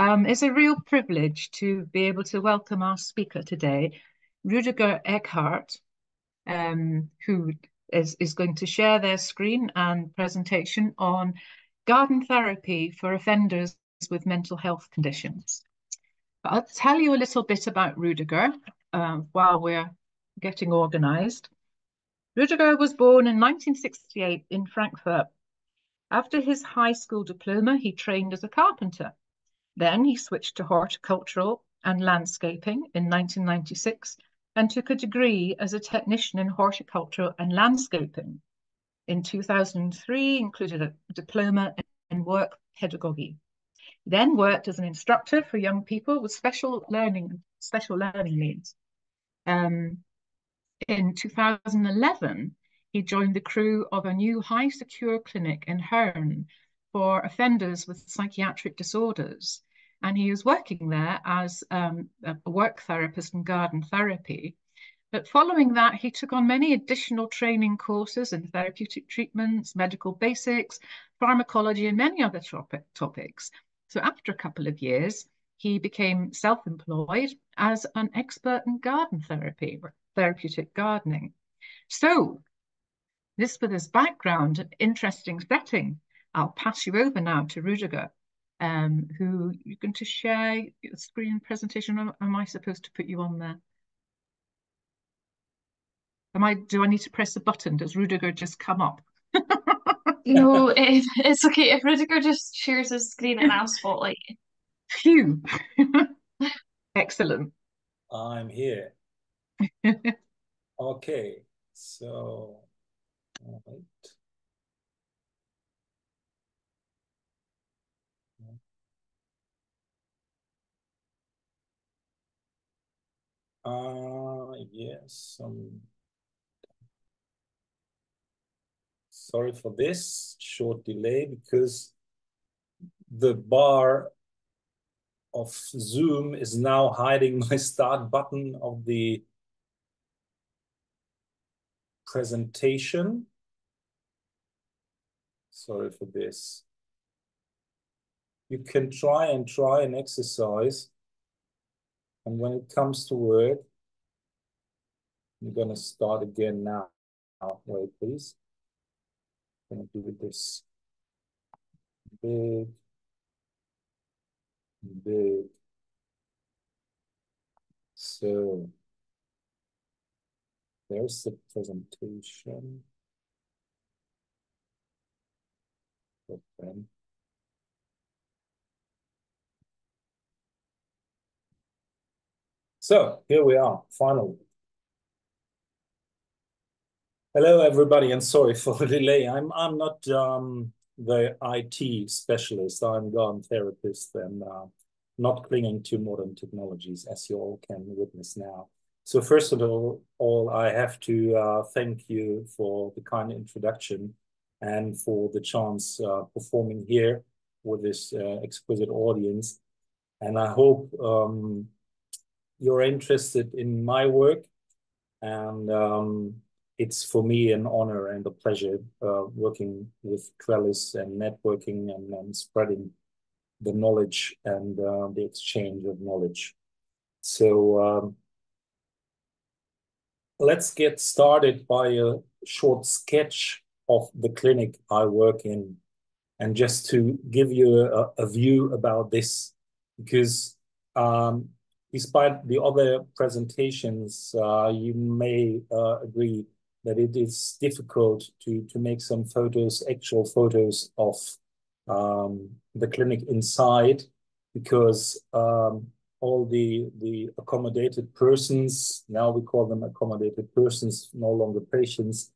It's a real privilege to be able to welcome our speaker today, Rudiger Eckhart, who is going to share their screen and presentation on garden therapy for offenders with mental health conditions. I'll tell you a little bit about Rudiger while we're getting organized. Rudiger was born in 1968 in Frankfurt. After his high school diploma, he trained as a carpenter. Then he switched to horticultural and landscaping in 1996 and took a degree as a technician in horticulture and landscaping. In 2003, included a diploma in work pedagogy. He then worked as an instructor for young people with special learning needs. In 2011, he joined the crew of a new high secure clinic in Herne for offenders with psychiatric disorders. And he was working there as a work therapist in garden therapy. But following that, he took on many additional training courses in therapeutic treatments, medical basics, pharmacology, and many other topics. So after a couple of years, he became self-employed as an expert in garden therapy, or therapeutic gardening. So this with his background, an interesting setting, I'll pass you over now to Rudiger, who you're going to share your screen presentation. Or am I supposed to put you on there? Do I need to press a button? Does Rudiger just come up? No, it's okay if Rudiger just shares his screen and I'll spotlight you. Phew. Excellent. I'm here. Okay, so all right. Yes. Sorry for this short delay because the bar of Zoom is now hiding my start button of the presentation. Sorry for this. You can try and exercise. And when it comes to work, I'm going to start again now. Wait, please. I'm going to do this big, big. So there's the presentation. Okay. So here we are, finally. Hello, everybody, and sorry for the delay. I'm not the IT specialist. I'm garden therapist and not clinging to modern technologies, as you all can witness now. So first of all, I have to thank you for the kind introduction and for the chance performing here with this exquisite audience. And I hope you're interested in my work, and it's for me an honor and a pleasure working with Trellis and networking and spreading the knowledge and the exchange of knowledge. So let's get started by a short sketch of the clinic I work in, and just to give you a view about this, because despite the other presentations, you may agree that it is difficult to make some photos, actual photos of the clinic inside, because all the accommodated persons, now we call them accommodated persons, no longer patients,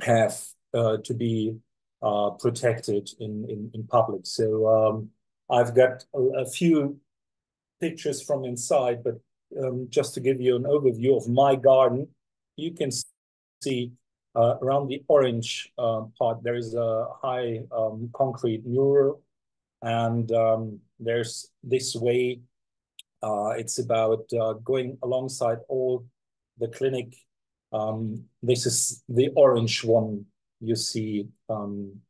have to be protected in public. So I've got a few pictures from inside, but just to give you an overview of my garden, you can see around the orange part, there is a high concrete mural, and there's this way. It's about going alongside all the clinic. This is the orange one you see, and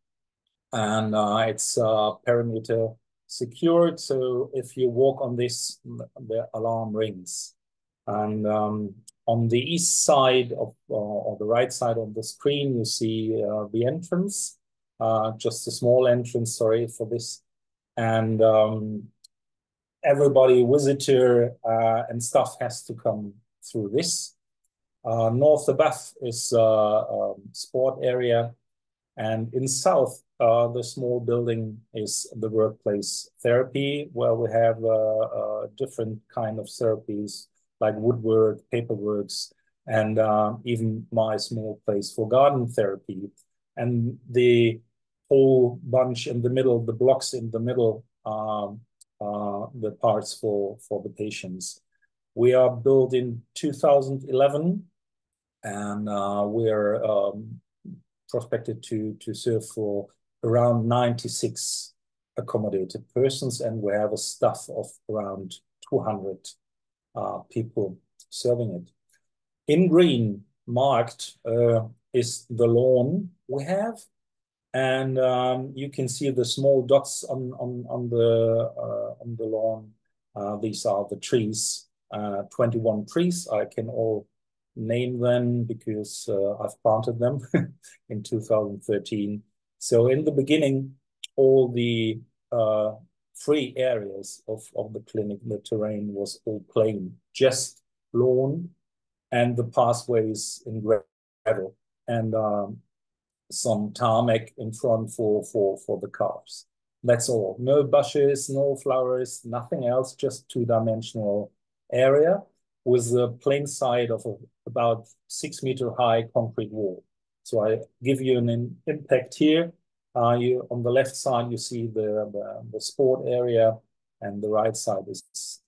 it's perimeter secured. So if you walk on this, the alarm rings. And on the east side of, or the right side of the screen, you see the entrance, just a small entrance, sorry for this. And everybody, visitor and stuff has to come through this. North above is sport area. And in south, the small building is the workplace therapy, where we have different kind of therapies like woodwork, paperworks, and even my small place for garden therapy. And the whole bunch in the middle, the blocks in the middle, the parts for the patients. We are built in 2011, and we're prospected to serve for around 96 accommodated persons, and we have a staff of around 200 people serving it. In green marked is the lawn we have, and you can see the small dots on the lawn. These are the trees, 21 trees. I can all name them because I've planted them in 2013. So in the beginning, all the free areas of the clinic, the terrain was all plain, just lawn and the pathways in gravel, and some tarmac in front for the cars. That's all. No bushes, no flowers, nothing else, just two-dimensional area with a plain side of about 6 meter high concrete wall. So I give you an impact here. On the left side, you see the sport area, and the right side is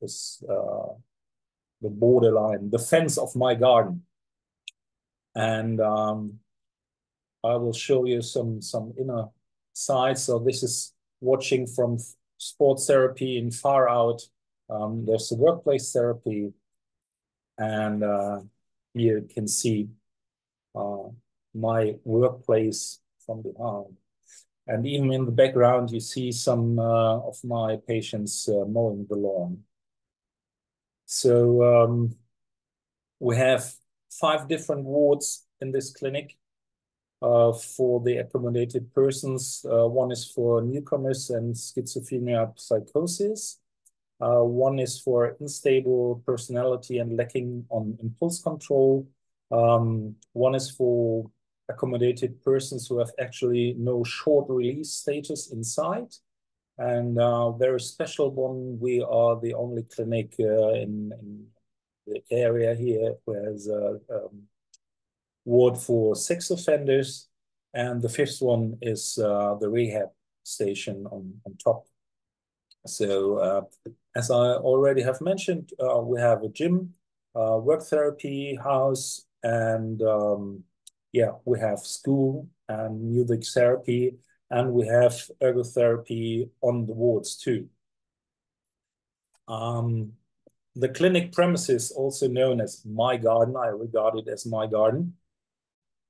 the borderline, the fence of my garden. And I will show you some inner sides. So this is watching from sports therapy and far out. There's the workplace therapy, and here you can see my workplace from behind. And even in the background, you see some of my patients mowing the lawn. So we have 5 different wards in this clinic for the accommodated persons. One is for newcomers and schizophrenia psychosis. One is for unstable personality and lacking on impulse control. One is for accommodated persons who have actually no short release status inside. And very special one, we are the only clinic in the area here who has a ward for sex offenders. And the 5th one is the rehab station on top. So as I already have mentioned, we have a gym, work therapy house, and yeah, we have school and music therapy, and we have ergotherapy on the wards too. The clinic premises, also known as my garden, I regard it as my garden,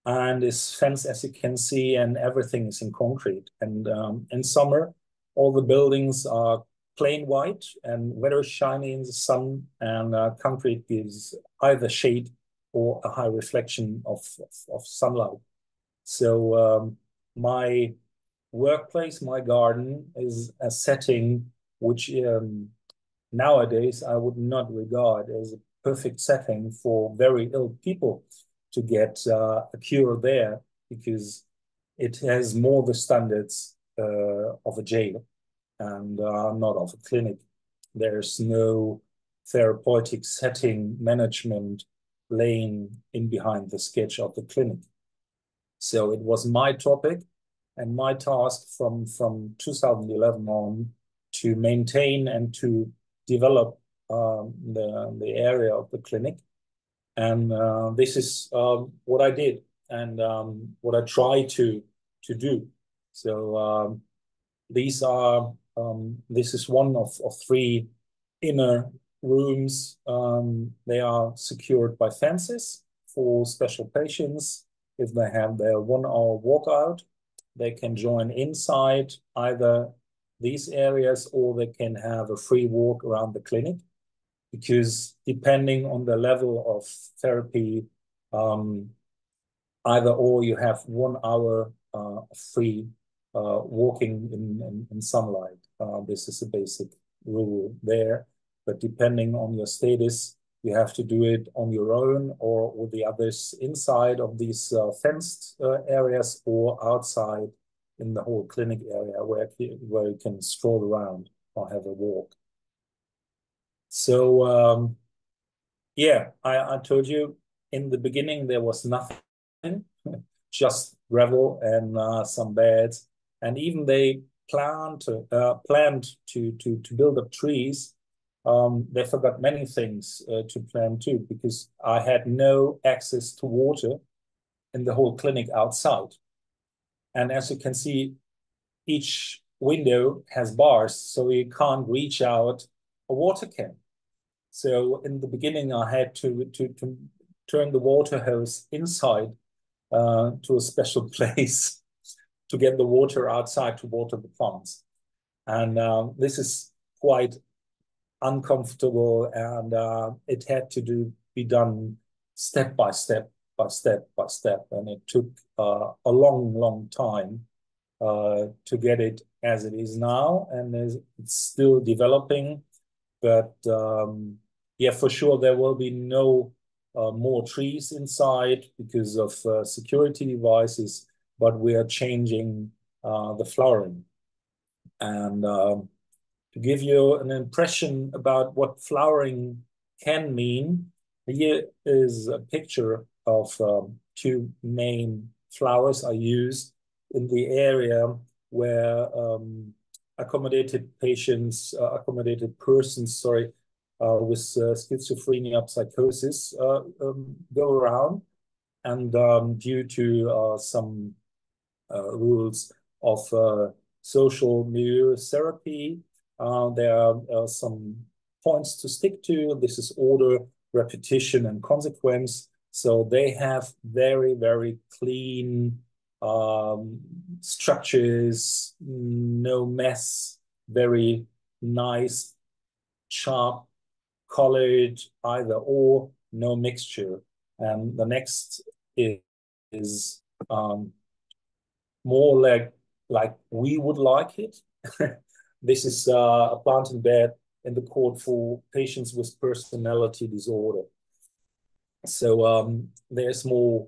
and is fenced, as you can see, and everything is in concrete. And in summer, all the buildings are plain white and very shiny in the sun, and concrete gives either shade or a high reflection of sunlight. So my workplace, my garden, is a setting which nowadays I would not regard as a perfect setting for very ill people to get a cure there, because it has more the standards of a jail and not of a clinic. There's no therapeutic setting management laying in behind the sketch of the clinic. So it was my topic and my task from 2011 on to maintain and to develop the area of the clinic. And this is what I did, and what I try to do. So these are this is one of 3 inner rooms. They are secured by fences for special patients. If they have their 1-hour walkout, they can join inside, either these areas, or they can have a free walk around the clinic, because depending on the level of therapy, either or you have 1 hour free walking in sunlight. This is a basic rule there. But depending on your status, you have to do it on your own or with the others inside of these fenced areas, or outside in the whole clinic area where you can stroll around or have a walk. So yeah, I told you in the beginning there was nothing, just gravel and some beds, and even they planned to build up trees. They forgot many things to plant too, because I had no access to water in the whole clinic outside. And as you can see, each window has bars, so you can't reach out a water can. So in the beginning, I had to turn the water hose inside to a special place to get the water outside to water the plants. And this is quite uncomfortable, and it had to be done step by step by step by step. And it took a long time to get it as it is now, and it's still developing. But yeah, for sure, there will be no more trees inside because of security devices, but we are changing the flooring. And to give you an impression about what flowering can mean, here is a picture of 2 main flowers I use in the area where accommodated persons, sorry, with schizophrenia, psychosis go around. And due to some rules of social milieu therapy, there are some points to stick to. This is order, repetition, and consequence. So they have very clean structures, no mess, very nice, sharp, colored, either or, no mixture. And the next is more like we would like it. This is a planting bed in the court for patients with personality disorder. So there's more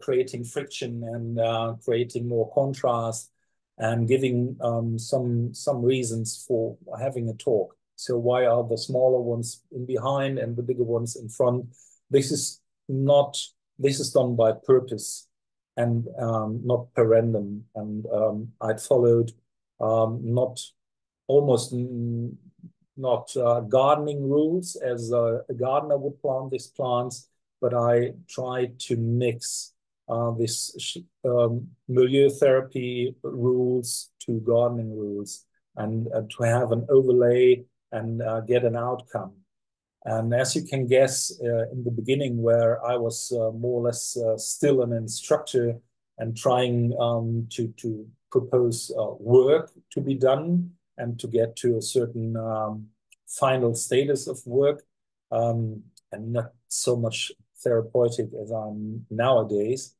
creating friction and creating more contrast, and giving some reasons for having a talk. So why are the smaller ones in behind and the bigger ones in front? This is done by purpose and not per random. And I'd followed not gardening rules as a gardener would plant these plants, but I tried to mix this milieu therapy rules to gardening rules, and to have an overlay and get an outcome. And as you can guess, in the beginning, where I was more or less still an instructor and trying to propose work to be done and to get to a certain final status of work, and not so much therapeutic as I'm nowadays.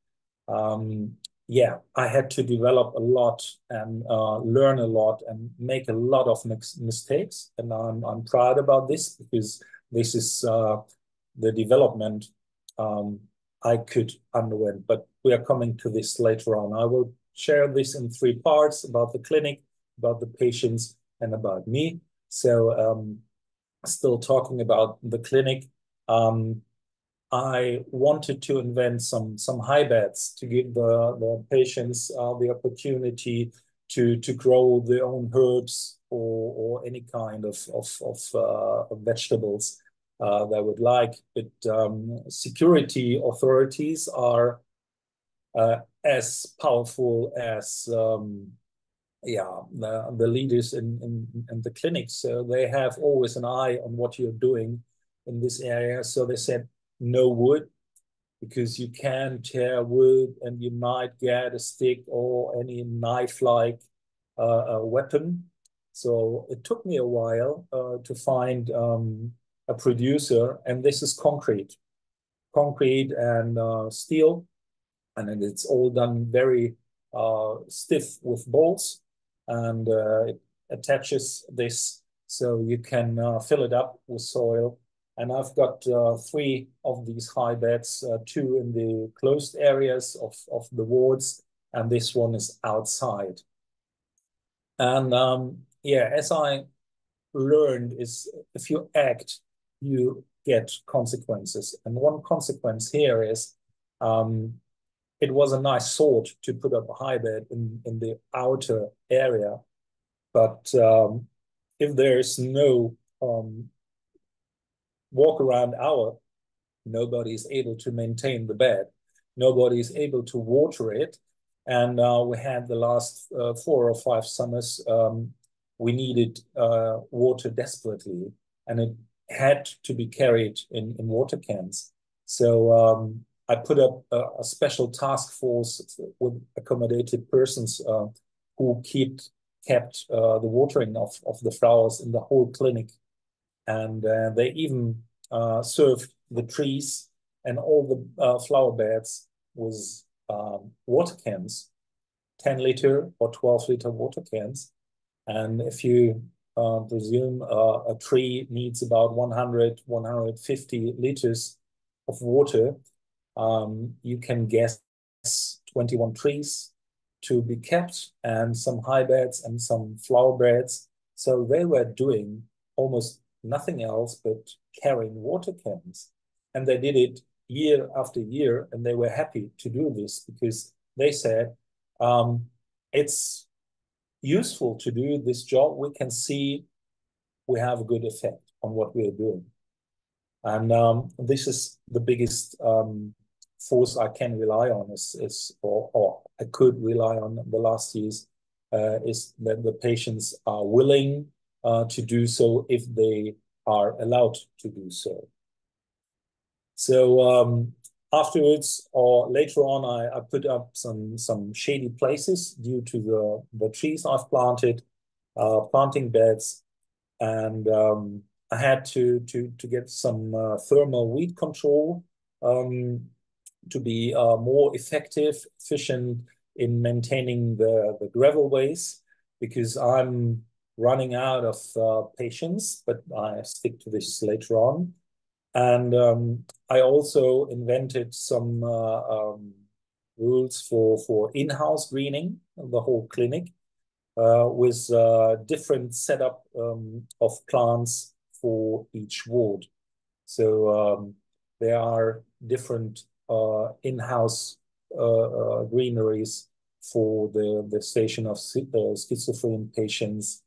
Yeah, I had to develop a lot and learn a lot and make a lot of mistakes. And I'm proud about this, because this is the development I could underwent. But we are coming to this later on. I will share this in 3 parts: about the clinic, about the patients, and about me. So still talking about the clinic, I wanted to invent some high beds to give the patients the opportunity to grow their own herbs or any kind of vegetables they would like. But security authorities are as powerful as the leaders in the clinics. So they have always an eye on what you're doing in this area. So they said no wood, because you can tear wood and you might get a stick or any knife-like weapon. So it took me a while to find a producer, and this is concrete and steel, and then it's all done very stiff with bolts, and it attaches this so you can fill it up with soil. And I've got three of these high beds, two in the closed areas of the wards, and this one is outside. And yeah, as I learned, is if you act, you get consequences. And one consequence here is it was a nice thought to put up a high bed in the outer area, but if there is no walk around hour, nobody is able to maintain the bed. Nobody is able to water it. And we had the last 4 or 5 summers, we needed water desperately, and it had to be carried in water cans. So I put up a special task force with accommodated persons who kept the watering of the flowers in the whole clinic. And they even served the trees and all the flower beds with water cans, 10-liter or 12-liter water cans. And if you presume a tree needs about 100, 150 liters of water, you can guess 21 trees to be kept, and some high beds and some flower beds. So they were doing almost nothing else but carrying water cans. And they did it year after year, and they were happy to do this because they said, it's useful to do this job. We can see we have a good effect on what we're doing. And this is the biggest force I can rely on or I could rely on in the last years, is that the patients are willing to do so if they are allowed to do so. So afterwards or later on, I put up some shady places due to the trees I've planted, planting beds, and I had to get some thermal weed control to be more effective, efficient in maintaining the gravelways, because I'm running out of patience, but I stick to this later on. And I also invented some rules for in-house greening the whole clinic with different setup of plants for each ward. So there are different in-house greeneries for the station of schizophrenic patients,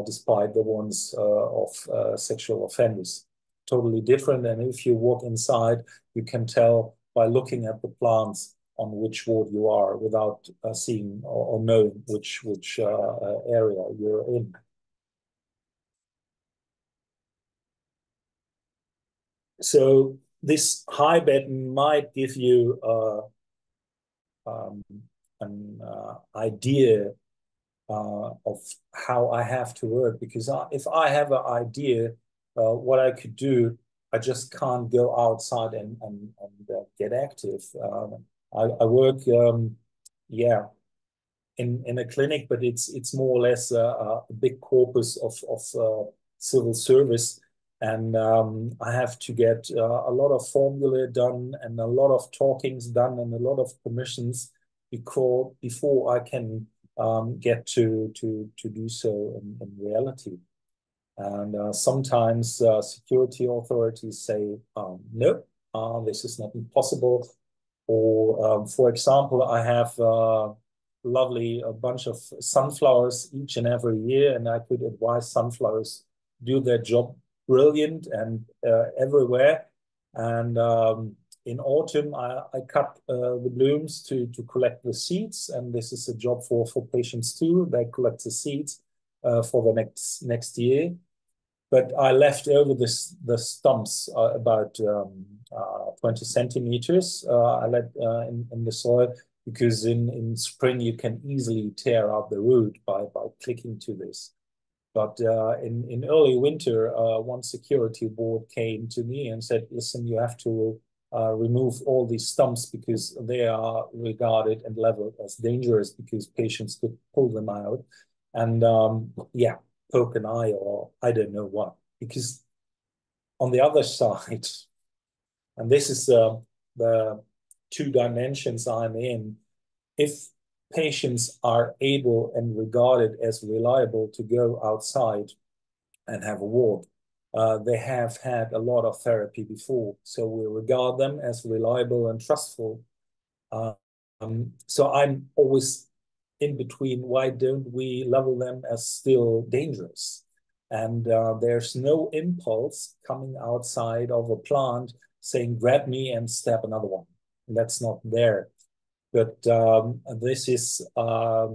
despite the ones of sexual offenders. Totally different. And if you walk inside, you can tell by looking at the plants on which ward you are without seeing or knowing which area you're in. So this high bed might give you an idea of how I have to work, because if I have an idea what I could do, I just can't go outside and get active. I work, yeah, in a clinic, but it's more or less a big corpus of civil service, and I have to get a lot of formulae done and a lot of talkings done and a lot of permissions before I can get to do so in reality. And sometimes security authorities say, no, this is not possible. Or, for example, I have a bunch of sunflowers each and every year, and I could advise sunflowers do their job brilliant and everywhere. And in autumn, I cut the blooms to collect the seeds, and this is a job for patients too. They collect the seeds for the next year. But I left over the stumps about 20 centimeters. I let in the soil, because in spring you can easily tear out the root by clicking to this. But in early winter, one security board came to me and said, listen, you have to remove all these stumps because they are regarded and leveled as dangerous because patients could pull them out and yeah, poke an eye or I don't know what. Because on the other side, and this is the two dimensions I'm in, if patients are able and regarded as reliable to go outside and have a walk, they have had a lot of therapy before. So we regard them as reliable and trustful. So I'm always in between. Why don't we level them as still dangerous? And there's no impulse coming outside of a plant saying, grab me and stab another one. That's not there. But this is a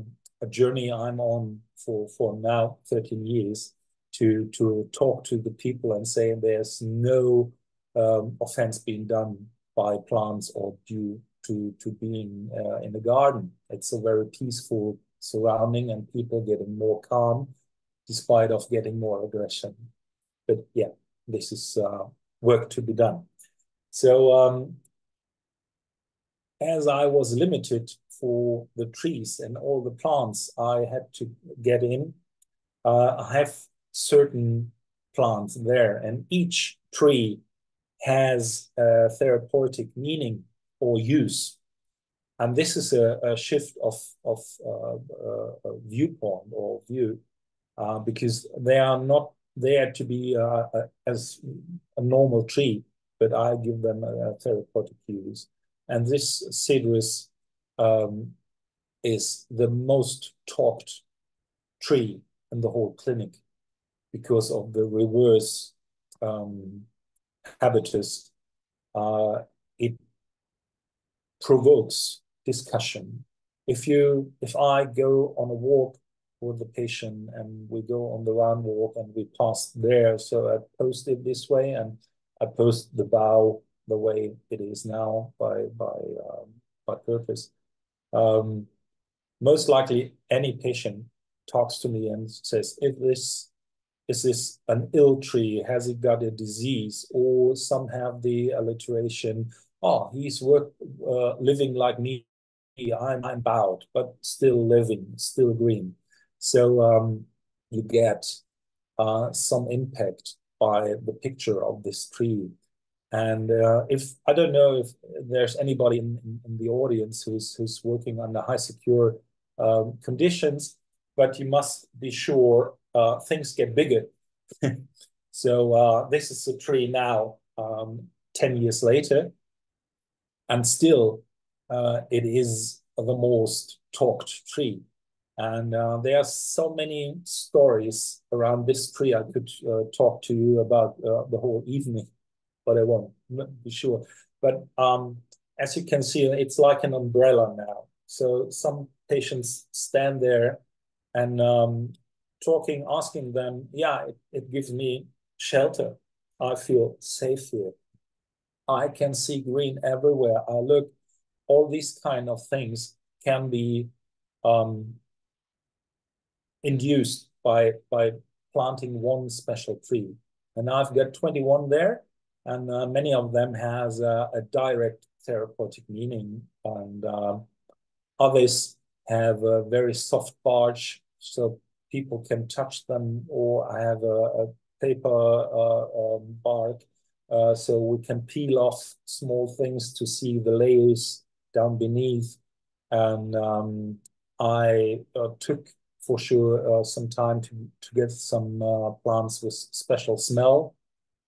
journey I'm on for now 13 years to talk to the people and say there's no offense being done by plants or due to being in the garden. It's a very peaceful surrounding and people getting more calm despite of getting more aggression. But yeah, this is work to be done. So as I was limited for the trees and all the plants I had to get in, I have certain plants there, and each tree has a therapeutic meaning or use. And this is a shift of viewpoint or view, because they are not there to be as a normal tree, but I give them a therapeutic use. And this cedrus is the most talked tree in the whole clinic because of the reverse habitus. It provokes discussion. If I go on a walk with the patient and we go on the round walk and we pass there, so I post it this way and I post the bow the way it is now by purpose. Most likely any patient talks to me and says, is this an ill tree? Has it got a disease? Or some have the alliteration, oh, he's living like me. I'm bowed, but still living, still green. So you get some impact by the picture of this tree. And if I don't know if there's anybody in the audience who's working under high secure conditions, but you must be sure things get bigger. So this is a tree now, 10 years later, and still it is the most talked tree. And there are so many stories around this tree. I could talk to you about the whole evening, but I won't be sure. But as you can see, it's like an umbrella now. So some patients stand there and asking them, yeah, it gives me shelter. I feel safe here. I can see green everywhere I look. All these kind of things can be induced by planting one special tree. And I've got 21 there, and many of them has a direct therapeutic meaning, and others have a very soft bark, so people can touch them, or I have a paper bark, so we can peel off small things to see the layers down beneath. And I took for sure some time to get some plants with special smell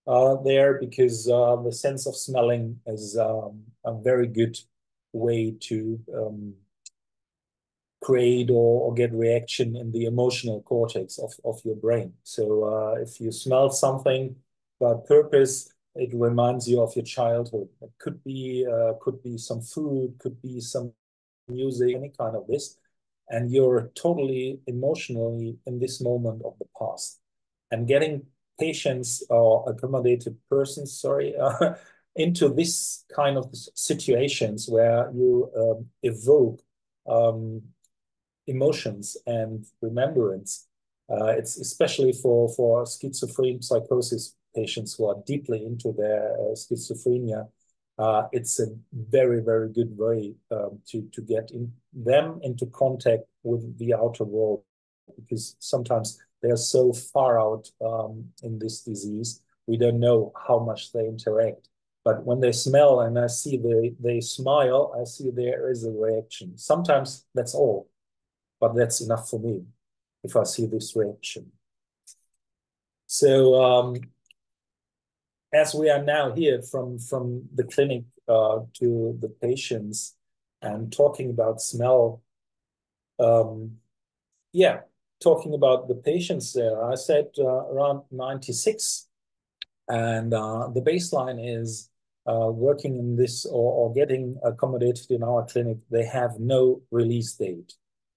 there, because the sense of smelling is a very good way to create or get reaction in the emotional cortex of your brain. So if you smell something by purpose, it reminds you of your childhood. It could be some food, could be some music, any kind of this, and you're totally emotionally in this moment of the past. And getting patients or accommodated persons, sorry, into this kind of situations where you evoke emotions and remembrance It's especially for schizophrenia psychosis patients who are deeply into their schizophrenia. It's a very, very good way to get them into contact with the outer world, because sometimes they are so far out in this disease, we don't know how much they interact. But when they smell and I see they smile, I see there is a reaction. Sometimes that's all, but that's enough for me if I see this reaction. So as we are now here from the clinic to the patients and talking about smell, yeah, talking about the patients there, I said around 96, and the baseline is working in this or getting accommodated in our clinic. They have no release date.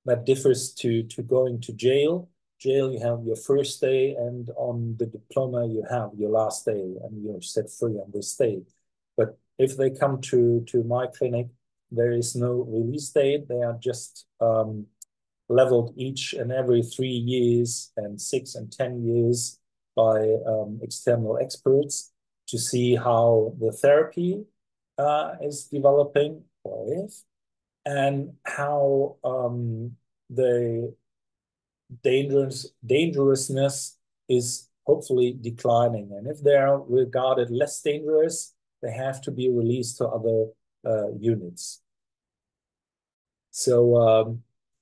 That differs to going to jail. Jail, you have your first day, and on the diploma, you have your last day, and you're set free on this day. But if they come to my clinic, there is no release date. They are just leveled each and every 3 years and 6 and 10 years by external experts to see how the therapy is developing, or if, and how the dangerousness is hopefully declining. And if they are regarded less dangerous, they have to be released to other units. So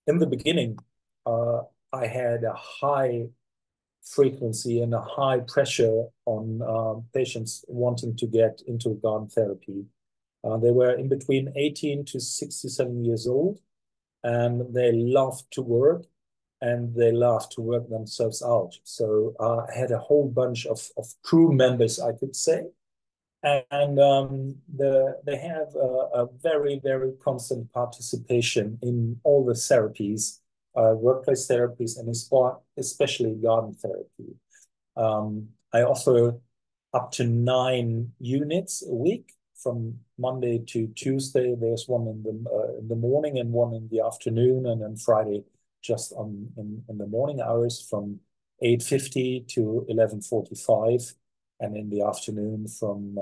in the beginning, I had a high frequency and a high pressure on patients wanting to get into garden therapy. They were in between 18 to 67 years old, and they loved to work, and they loved to work themselves out. So I had a whole bunch of crew members, I could say. And they have a very, very constant participation in all the therapies, workplace therapies, and especially garden therapy. I offer up to 9 units a week from Monday to Tuesday. There's one in the morning and one in the afternoon, and then Friday just in the morning hours from 8:50 to 11:45, and in the afternoon from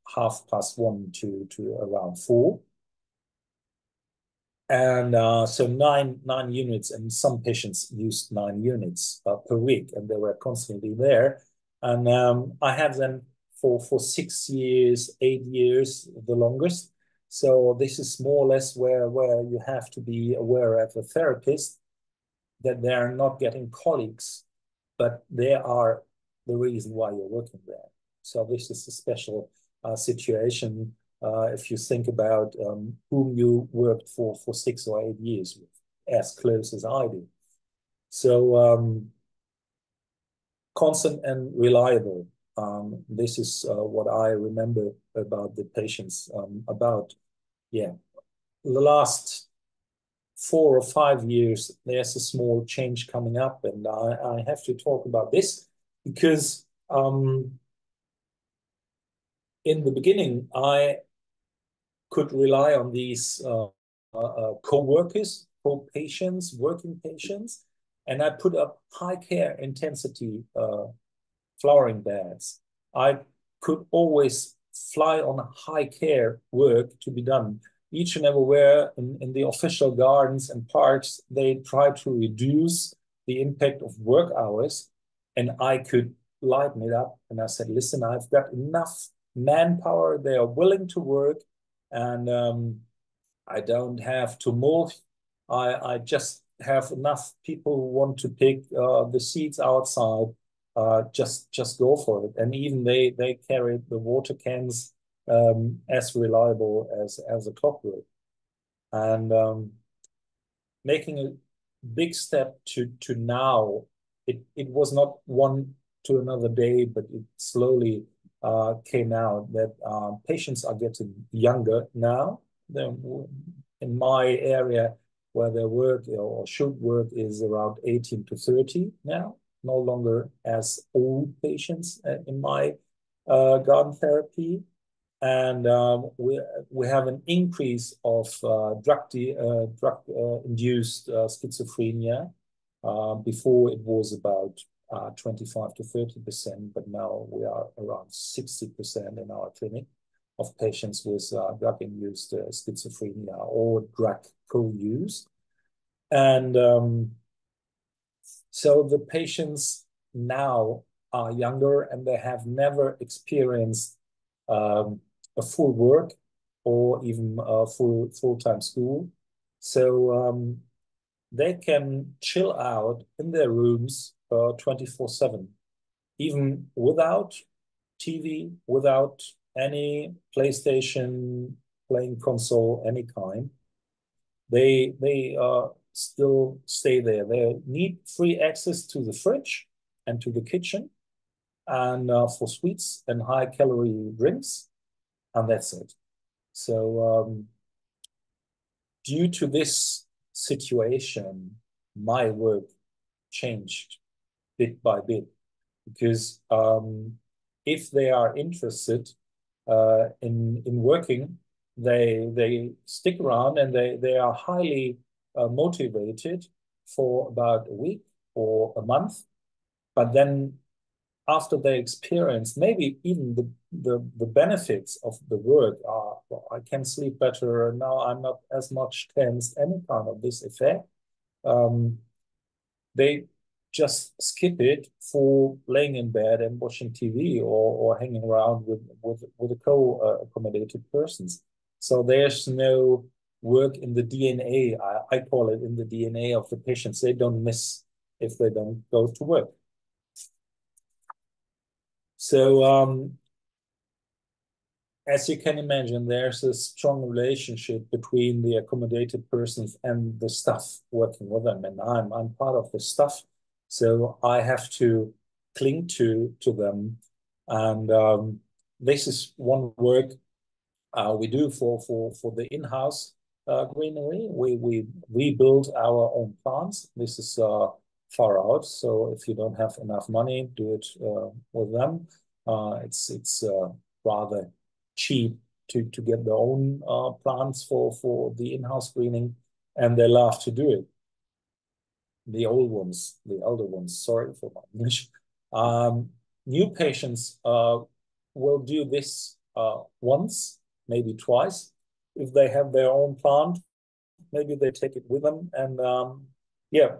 1:30 to around 4. And so nine units, and some patients used 9 units per week, and they were constantly there. And I have them for 6 years, 8 years, the longest. So this is more or less where you have to be aware as a therapist that they're not getting colleagues, but they are the reason why you're working there. So this is a special situation if you think about whom you worked for 6 or 8 years with, as close as I do. So constant and reliable. This is what I remember about the patients. The last 4 or 5 years, there's a small change coming up, and I have to talk about this because in the beginning, I could rely on these co-workers, co-patients, working patients, and I put up high care intensity flowering beds. I could always fly on high care work to be done. Each and everywhere in the official gardens and parks, they try to reduce the impact of work hours, and I could lighten it up. And I said, listen, I've got enough manpower. They are willing to work, and I don't have to move. I just have enough people who want to pick the seeds outside. Just go for it. And even they carry the water cans as reliable as a clockwork. And making a big step to now, it was not one to another day, but it slowly came out that patients are getting younger now. In my area where they work or should work is around 18 to 30 now, no longer as old patients in my garden therapy. And we have an increase of drug-induced schizophrenia. Before it was about 25 to 30%, but now we are around 60% in our clinic of patients with drug-induced schizophrenia or drug co-use. And so the patients now are younger and they have never experienced a full work or even a full-time school. So they can chill out in their rooms 24/7, even without TV, without any PlayStation, playing console, any kind. They still stay there. They need free access to the fridge and to the kitchen, and for sweets and high-calorie drinks, and that's it. So due to this situation, my work changed bit by bit, because if they are interested in working, they stick around and they are highly motivated for about a week or a month, but then after they experience maybe even the benefits of the work are, well, I can sleep better now, I'm not as much tense, any kind of this effect, they just skip it for laying in bed and watching TV or hanging around with a co-accommodated persons. So there's no work in the DNA, I call it, in the DNA of the patients. They don't miss if they don't go to work. So as you can imagine, there's a strong relationship between the accommodated persons and the staff working with them. And I'm part of the staff, so I have to cling to them. And this is one work we do for the in-house greenery. We rebuild our own plants. This is far out, so if you don't have enough money, do it with them. It's rather cheap to get their own plants for the in-house greening, and they love to do it. The elder ones, sorry for my English. New patients will do this once, maybe twice. If they have their own plant, maybe they take it with them. And yeah,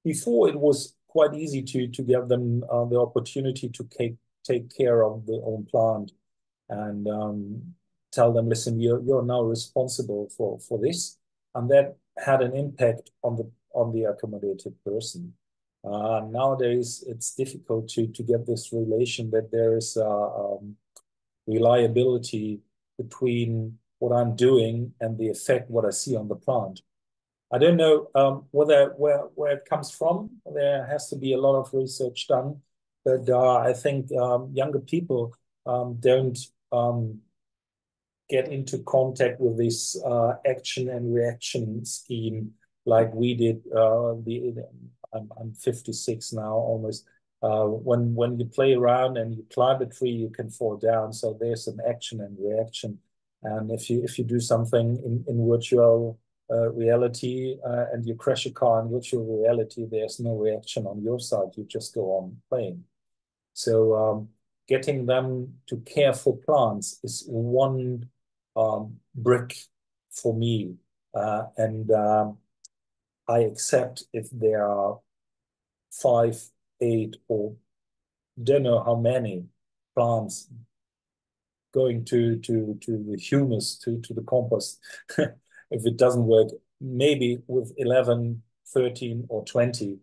before it was quite easy to give them the opportunity to take care of their own plant and tell them, listen, you're now responsible for this. And that had an impact on the accommodated person. Nowadays, it's difficult to get this relation that there is reliability between what I'm doing and the effect what I see on the plant. I don't know where it comes from. There has to be a lot of research done, but I think younger people don't get into contact with this action and reaction scheme like we did. I'm 56 now, almost. When you play around and you climb a tree, you can fall down. So there's an action and reaction. And if you do something in virtual reality and you crash a car in virtual reality, there's no reaction on your side. You just go on playing. So getting them to care for plants is one brick for me. And I accept if there are 5, 8, or don't know how many plants going to the humus, to the compost. If it doesn't work, maybe with 11, 13, or 20,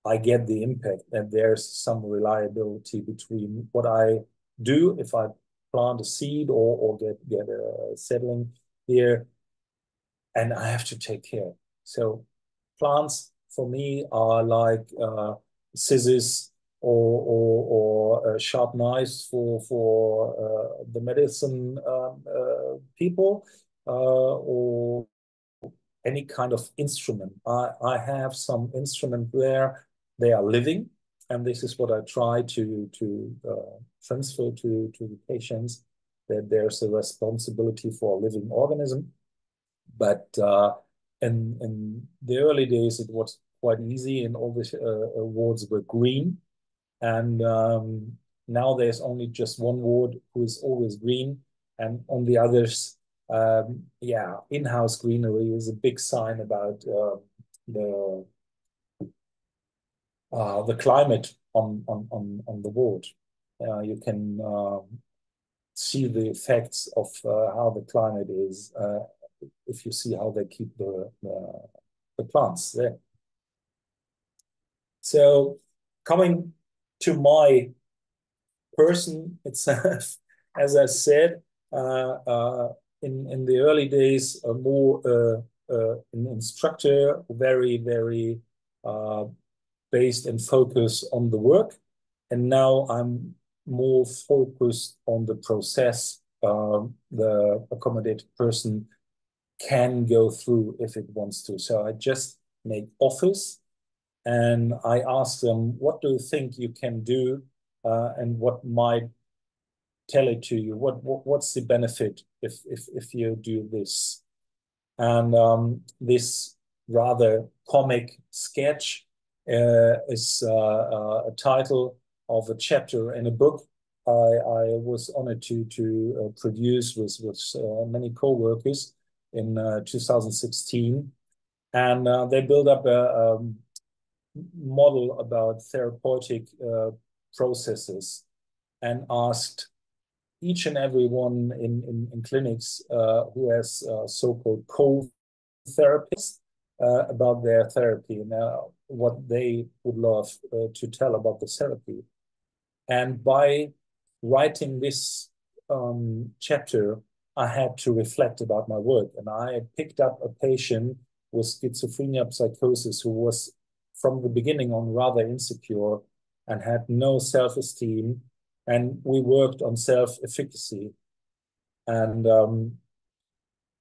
I get the impact, and there's some reliability between what I do if I plant a seed or get a seedling here, and I have to take care. So plants for me are like scissors or sharp knives for the medicine people or any kind of instrument. I have some instrument there. They are living, and this is what I try to transfer to the patients, that there's a responsibility for a living organism. But in the early days, it was quite easy, and all the wards were green. And now there's only just one ward who is always green, and on the others, yeah, in-house greenery is a big sign about the climate on the ward. You can see the effects of how the climate is if you see how they keep the plants there. So coming to my person itself, as I said, in the early days, more an instructor, very based and focused on the work, and now I'm more focused on the process the accommodated person can go through if it wants to. So I just make offers, and I ask them, what do you think you can do, and what might tell it to you? What's the benefit if you do this? And this rather comic sketch is a title of a chapter in a book I was honored to produce with many co-workers in 2016, and they build up a model about therapeutic processes, and asked each and every one in clinics who has so-called co-therapists about their therapy and what they would love to tell about the therapy. And by writing this chapter, I had to reflect about my work. And I picked up a patient with schizophrenia psychosis who was from the beginning on rather insecure and had no self-esteem. And we worked on self-efficacy. And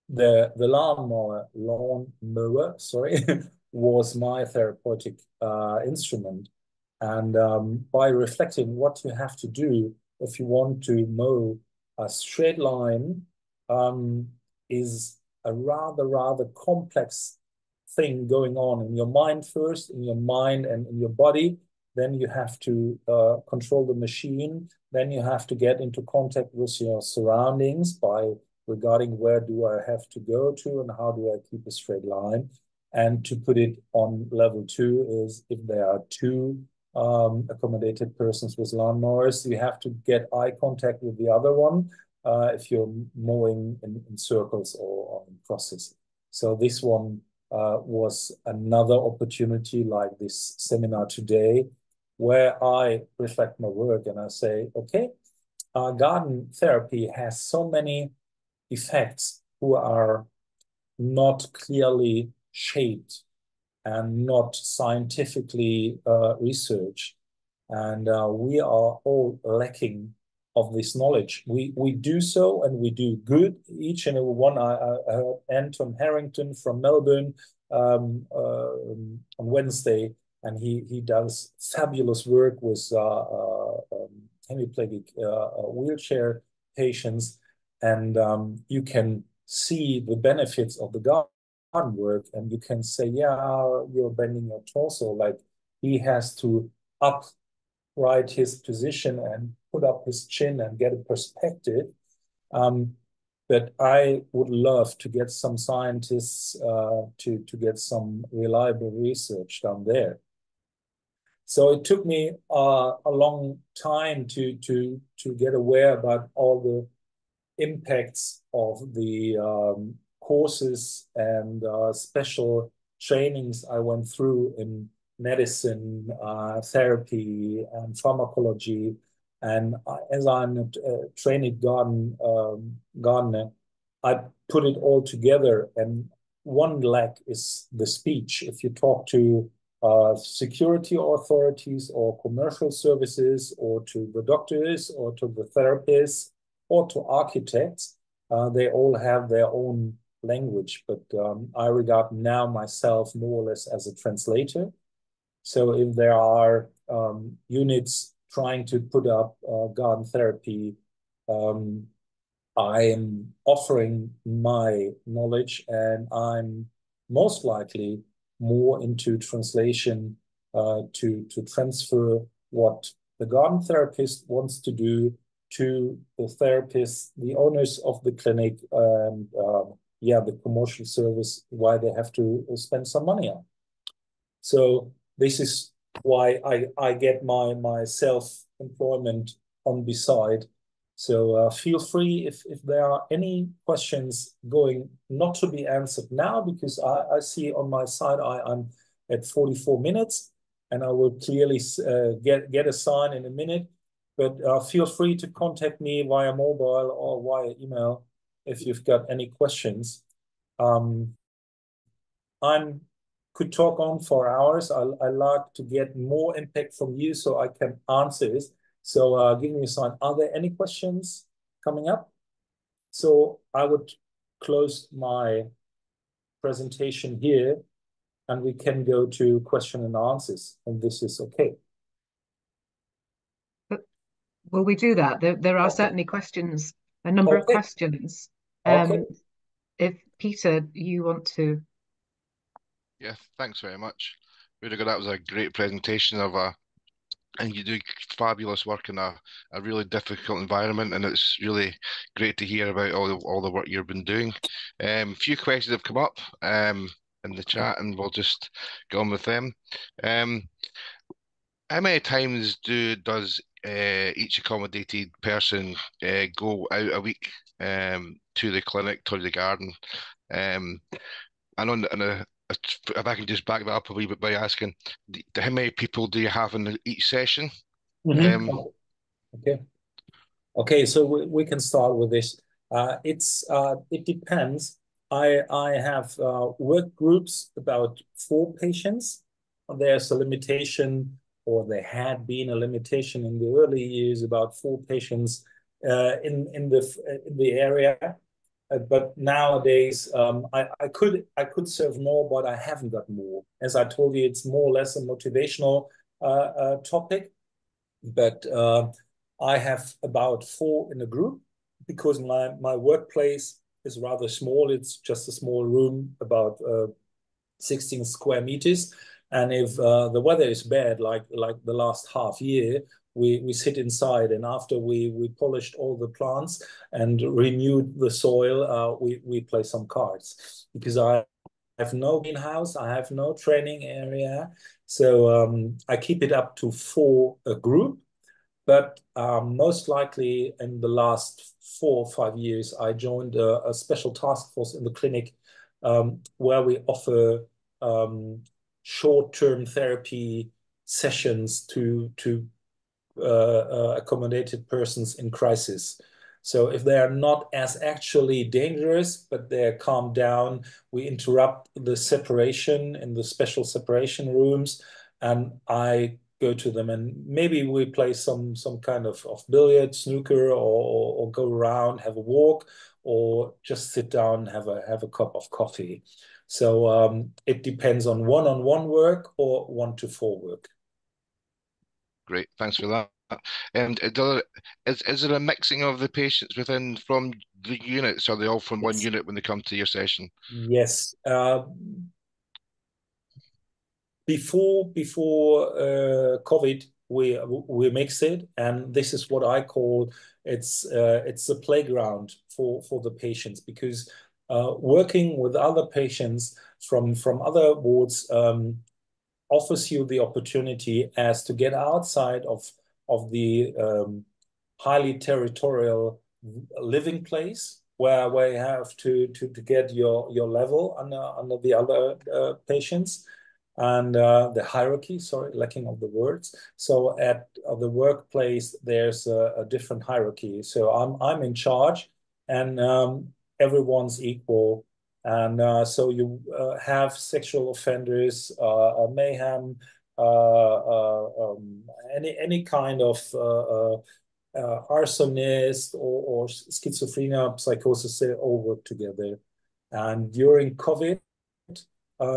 the lawnmower, sorry, was my therapeutic instrument. And by reflecting what you have to do if you want to mow a straight line is a rather complex thing going on in your mind first, in your mind and in your body. Then you have to control the machine. Then you have to get into contact with your surroundings by regarding where do I have to go to and how do I keep a straight line. And to put it on level 2 is if there are two accommodated persons with lawnmowers, you have to get eye contact with the other one if you're mowing in circles or in crosses. So this one was another opportunity like this seminar today, where I reflect my work and I say, okay, garden therapy has so many effects who are not clearly shaped and not scientifically researched. And we are all lacking of this knowledge. We do so, and we do good. Each and every one. I heard Anton Harrington from Melbourne on Wednesday, and he does fabulous work with hemiplegic wheelchair patients, and you can see the benefits of the garden work, and you can say, yeah, you're bending your torso. Like, he has to upright his position and put up his chin and get a perspective. But I would love to get some scientists to get some reliable research done there. So it took me a long time to get aware about all the impacts of the courses and special trainings I went through in medicine, therapy, and pharmacology. And as I'm a trained gardener, I put it all together. And one lack is the speech. If you talk to security authorities or commercial services, or to the doctors, or to the therapists, or to architects, they all have their own language. But I regard now myself more or less as a translator. So if there are units trying to put up garden therapy, I am offering my knowledge, and I'm most likely more into translation to transfer what the garden therapist wants to do to the therapists, the owners of the clinic, and yeah, the commercial service, why they have to spend some money on. So this is why I get my self-employment on beside. So feel free if there are any questions going not to be answered now, because I see on my side I'm at 44 minutes, and I will clearly get a sign in a minute. But feel free to contact me via mobile or via email if you've got any questions. I could talk on for hours. I like to get more impact from you so I can answer it. So give me a sign. Are there any questions coming up? So I would close my presentation here, and we can go to question and answers, and this is okay. Will we do that? There are certainly questions, a number of questions. If Peter, you want to. Yeah, thanks very much, Rudiger. That was a great presentation of and you do fabulous work in a really difficult environment, and it's really great to hear about all the work you've been doing. A few questions have come up in the chat, and we'll just go on with them. How many times does each accommodated person go out a week to the clinic, to the garden? And if I can just back that up a wee bit by asking, how many people do you have in each session? Okay, so we can start with this. It depends. I have work groups about 4 patients. There's a limitation, or there had been a limitation in the early years, about 4 patients in the area. But nowadays, I could serve more, but I haven't got more. As I told you, it's more or less a motivational topic. But I have about 4 in a group, because my workplace is rather small. It's just a small room, about 16 square meters. And if the weather is bad, like the last half year, we sit inside, and after we polished all the plants and renewed the soil, we play some cards, because I have no greenhouse, I have no training area. So I keep it up to 4 a group. But most likely in the last 4 or 5 years, I joined a special task force in the clinic, where we offer short-term therapy sessions to accommodated persons in crisis. So if they are not as actually dangerous, but they're calmed down, we interrupt the separation in the special separation rooms, and I go to them, and maybe we play some kind of billiard, snooker, or go around, have a walk, or just sit down, have a cup of coffee. So it depends on one-on-one work or 1-to-4 work. Great, thanks for that. And is there a mixing of the patients from the units? Are they all from one unit when they come to your session? Yes. Before COVID, we mixed it, and this is what I call it's a playground for the patients, because working with other patients from other wards offers you the opportunity as to get outside of the highly territorial living place, where you have to get your level under the other patients, and the hierarchy, sorry, lacking of the words. So at the workplace, there's a different hierarchy. So I'm in charge, and everyone's equal. And so you have sexual offenders, mayhem, any kind of arsonist or schizophrenia, psychosis, they all work together. And during COVID,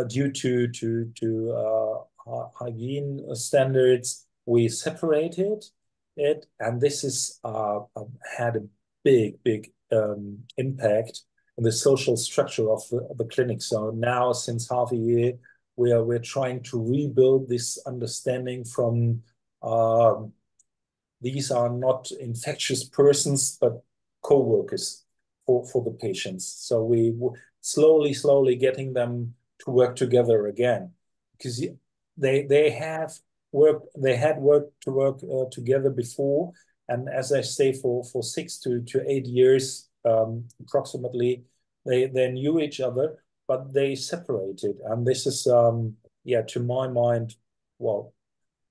due to hygiene standards, we separated it, and this is had a big impact on the social structure of the clinic. So now, since half a year, we're trying to rebuild this understanding from these are not infectious persons, but co-workers for the patients. So we slowly getting them to work together again, because they had worked together before, and as I say, for 6 to 8 years approximately, they knew each other, but they separated, and this is yeah, to my mind, well,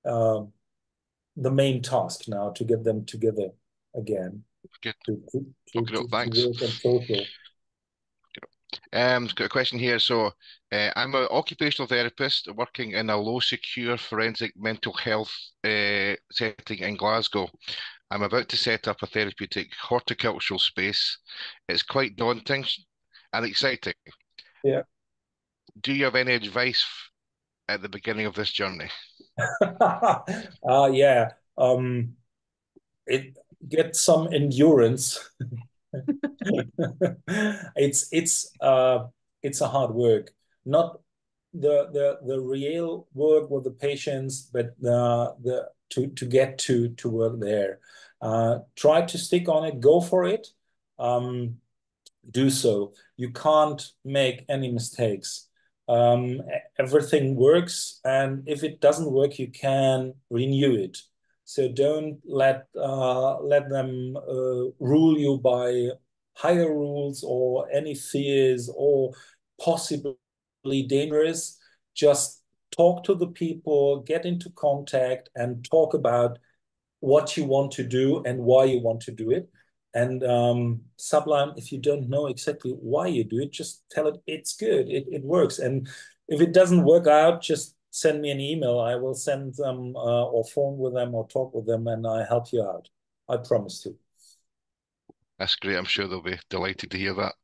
the main task now, to get them together again, Good. to Okay, thanks. work on social. Got a question here. So, I'm an occupational therapist working in a low secure forensic mental health setting in Glasgow. I'm about to set up a therapeutic horticultural space. It's quite daunting and exciting. Yeah. Do you have any advice at the beginning of this journey? Yeah. It gets some endurance. It's a hard work, not the real work with the patients, but the to get to work there. Try to stick on it, go for it. Do so. You can't make any mistakes. Everything works, and if it doesn't work, you can renew it. So don't let them rule you by higher rules or any fears or possibly dangerous. Just talk to the people, get into contact, and talk about what you want to do and why you want to do it. And Sublime, if you don't know exactly why you do it, just tell it it's good, it works. And if it doesn't work out, just send me an email. I will send them or phone with them or talk with them, and I help you out. I promise to. That's great. I'm sure they'll be delighted to hear that.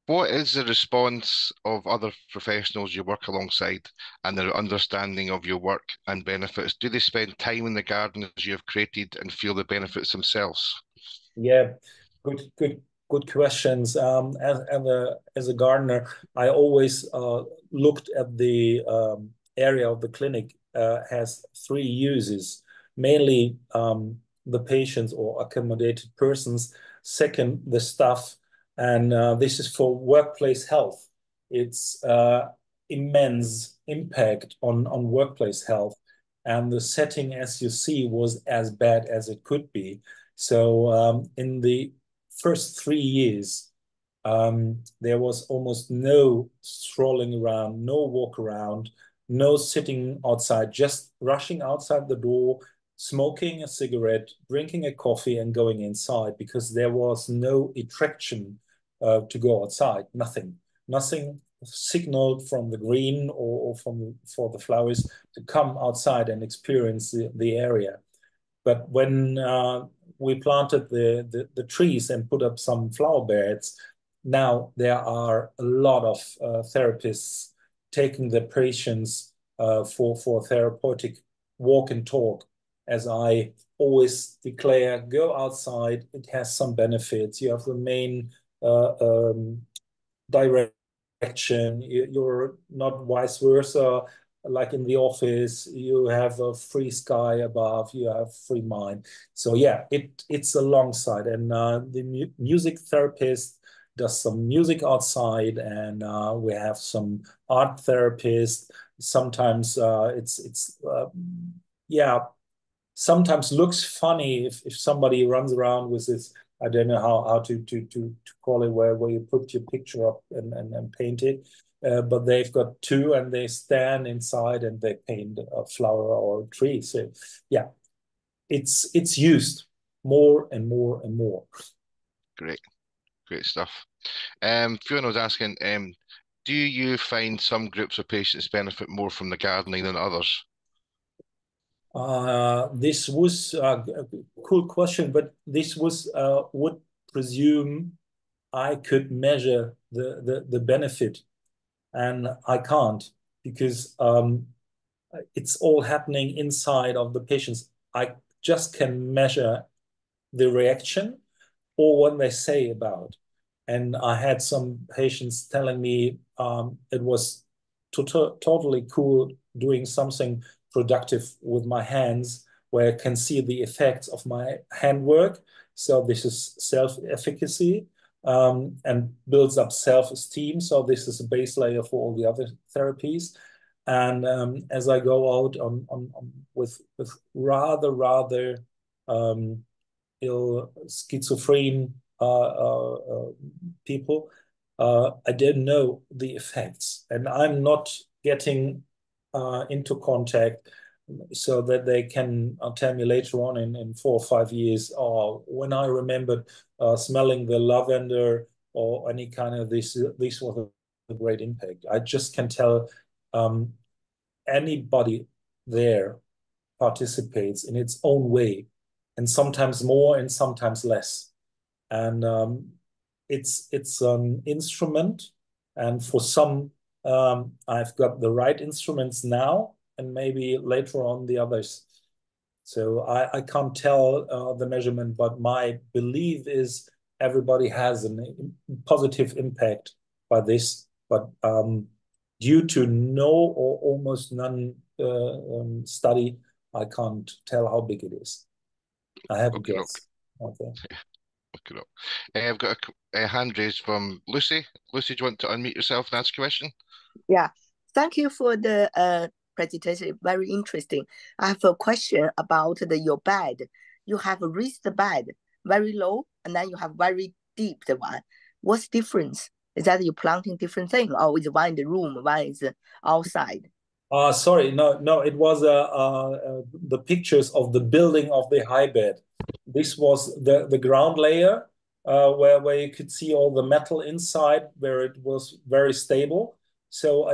What is the response of other professionals you work alongside and their understanding of your work and benefits? Do they spend time in the gardens you have created and feel the benefits themselves? Yeah, good questions. As a gardener, I always looked at the area of the clinic has three uses, mainly the patients or accommodated persons. Second, the staff, and this is for workplace health. It's immense impact on workplace health, and the setting, as you see, was as bad as it could be. So in the first 3 years, there was almost no strolling around, no walk around, no sitting outside, just rushing outside the door, smoking a cigarette, drinking a coffee, and going inside, because there was no attraction to go outside. Nothing signaled from the green or from for the flowers to come outside and experience the area. But when we planted the trees and put up some flower beds, now there are a lot of therapists taking the patients for therapeutic walk and talk. As I always declare, go outside. It has some benefits. You have the main direction. You're not vice versa. Like in the office, you have a free sky above, you have free mind. So yeah, it's alongside. And the music therapist does some music outside, and we have some art therapist. Sometimes yeah, sometimes looks funny if somebody runs around with this. I don't know how to call it, where you put your picture up and paint it. But they've got two, and they stand inside and they paint a flower or a tree. So yeah, it's used more and more and more. Great, great stuff. Fiona was asking, do you find some groups of patients benefit more from the gardening than others? This was a cool question, but this was would presume I could measure the benefit, and I can't, because it's all happening inside of the patients. I just can measure the reaction or what they say about. And I had some patients telling me it was totally cool doing something productive with my hands where I can see the effects of my handwork. So this is self-efficacy and builds up self-esteem. So this is a base layer for all the other therapies. And as I go out with rather ill schizophrene people, I don't know the effects, and I'm not getting into contact so that they can tell me later on in 4 or 5 years, or when I remembered smelling the lavender or any kind of this was a great impact. I just can tell anybody there participates in its own way, and sometimes more and sometimes less. And it's an instrument, and for some, I've got the right instruments now, and maybe later on the others. So I can't tell the measurement, but my belief is everybody has a positive impact by this. But due to no or almost none study, I can't tell how big it is. I have a Okay, guess. Okay. okay. I've got a hand raised from Lucy. Lucy, do you want to unmute yourself and ask a question? Yeah, thank you for the presentation. Very interesting. I have a question about your bed. You have raised the bed very low, and then you have very deep the one. What's the difference? Is that you planting different thing, or is one in the room, one is outside? Sorry, no, it was the pictures of the building of the high bed. This was the ground layer where you could see all the metal inside, where it was very stable. So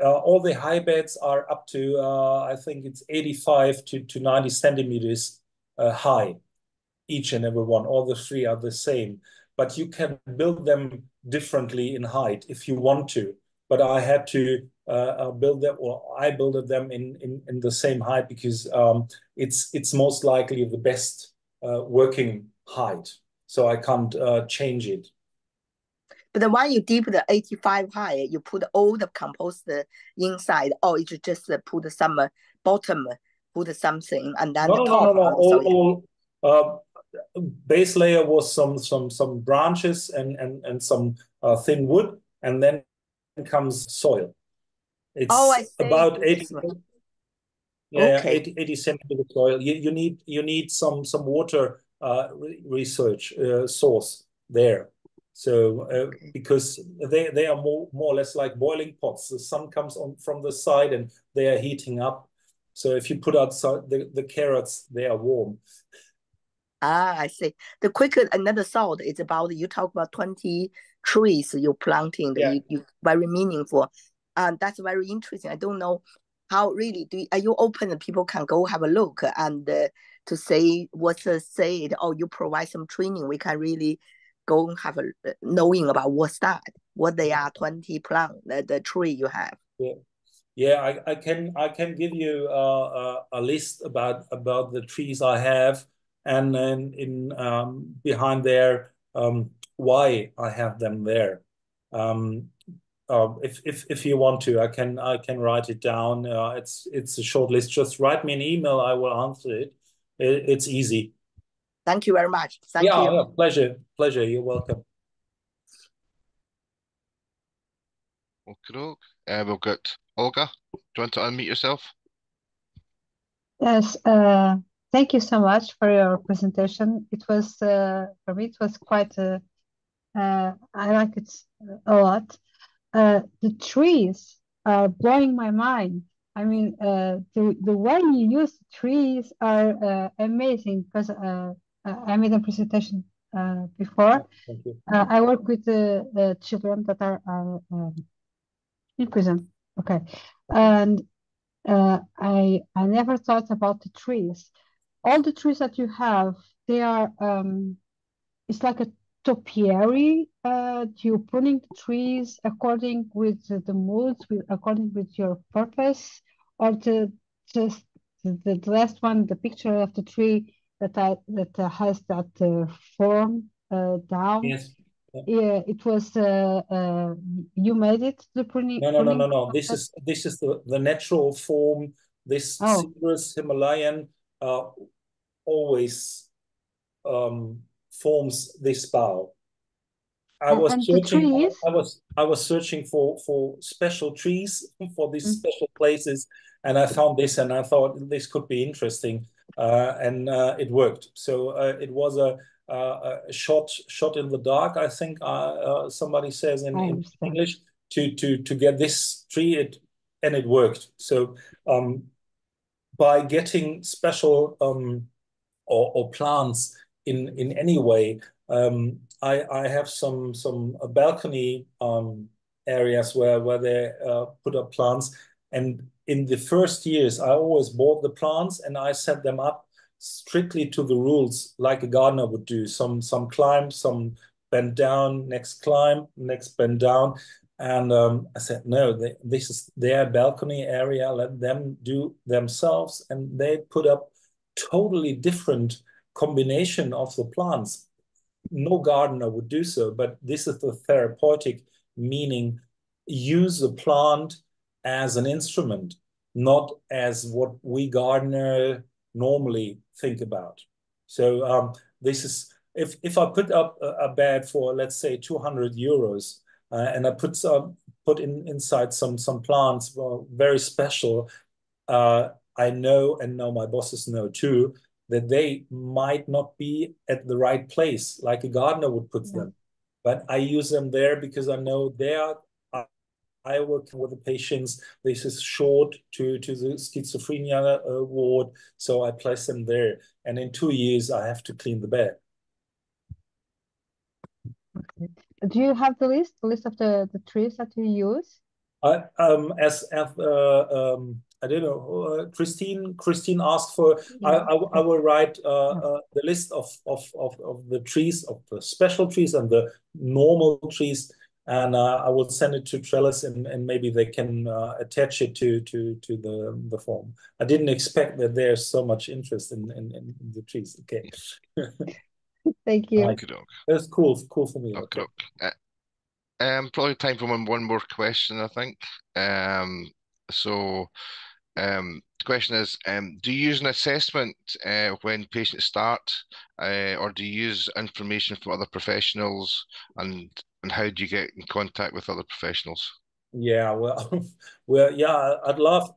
all the high beds are up to I think it's 85 to 90 centimeters high, each and every one. All the three are the same, but you can build them differently in height if you want to. But I had to build them, or I built them in the same height because it's most likely the best working height. So I can't change it. But the one you deep the 85 high, you put all the compost inside, or you just put some bottom, put something, and then the top. All base layer was some branches and some thin wood, and then comes soil. It's about 80. Yeah, okay. 80 centimeter soil. You need some water research source there. So because they are more or less like boiling pots. The sun comes on from the side and they are heating up. So if you put outside the carrots, they are warm. I see. The quick another thought is about you talk about 20 trees you're planting. Yeah. You very meaningful, and that's very interesting. I don't know how really are you open and people can go have a look and to say what's said, or you provide some training. We can really go and have a knowing about what's that, what they are 20 plant the tree you have. Yeah. Yeah, I can give you a list about the trees I have, and then in behind there why I have them there. If you want to, I can write it down. It's a short list. Just write me an email. I will answer it. It's easy. Thank you very much. Thank you. Yeah, pleasure. You're welcome. Okay, we've got Olga. Do you want to unmute yourself? Yes, thank you so much for your presentation. It was, for me, it was quite, I like it a lot. The trees are blowing my mind. I mean, the way you use trees are amazing because I made a presentation before. Thank you. I work with children that are in prison. Okay, and I never thought about the trees. All the trees that you have, they are it's like a topiary. You're pruning the trees according with the moods, according with your purpose, or just the last one, the picture of the tree that has that form down. Yes. it was you made it the pruning. No. This is the natural form. This citrus Himalayan always forms this bough. I was searching for special trees for these special places, and I found this, and I thought this could be interesting, and it worked. So it was a shot in the dark, I think somebody says in English, to get this tree, and it worked. So by getting special or plants in any way. I have some balcony areas where they put up plants, and in the first years I always bought the plants and I set them up strictly to the rules like a gardener would do. Some climb, some bend down, next climb, next bend down. And I said, no, this is their balcony area. Let them do themselves. And they put up totally different combination of the plants. No gardener would do so, but this is the therapeutic meaning. Use the plant as an instrument, not as what we gardener normally think about. So this is, if I put up a bed for, let's say, 200 euros, and I put inside some plants, very special, I know, and now my bosses know too, that they might not be at the right place, like a gardener would put them. But I use them there because I know they are. I work with the patients. This is short to the schizophrenia ward, so I place them there. And in 2 years, I have to clean the bed. Okay. Do you have the list of the trees that you use? I don't know. Christine asked for. Yeah. I will write the list of the trees, of the special trees and the normal trees, and I will send it to Trellis, and maybe they can attach it to the form. I didn't expect that there's so much interest in the trees. Okay. Thank you. That's cool for me. Okay. Probably time for one more question, I think. The question is, do you use an assessment when patients start, or do you use information from other professionals, and how do you get in contact with other professionals? Yeah, yeah, I'd love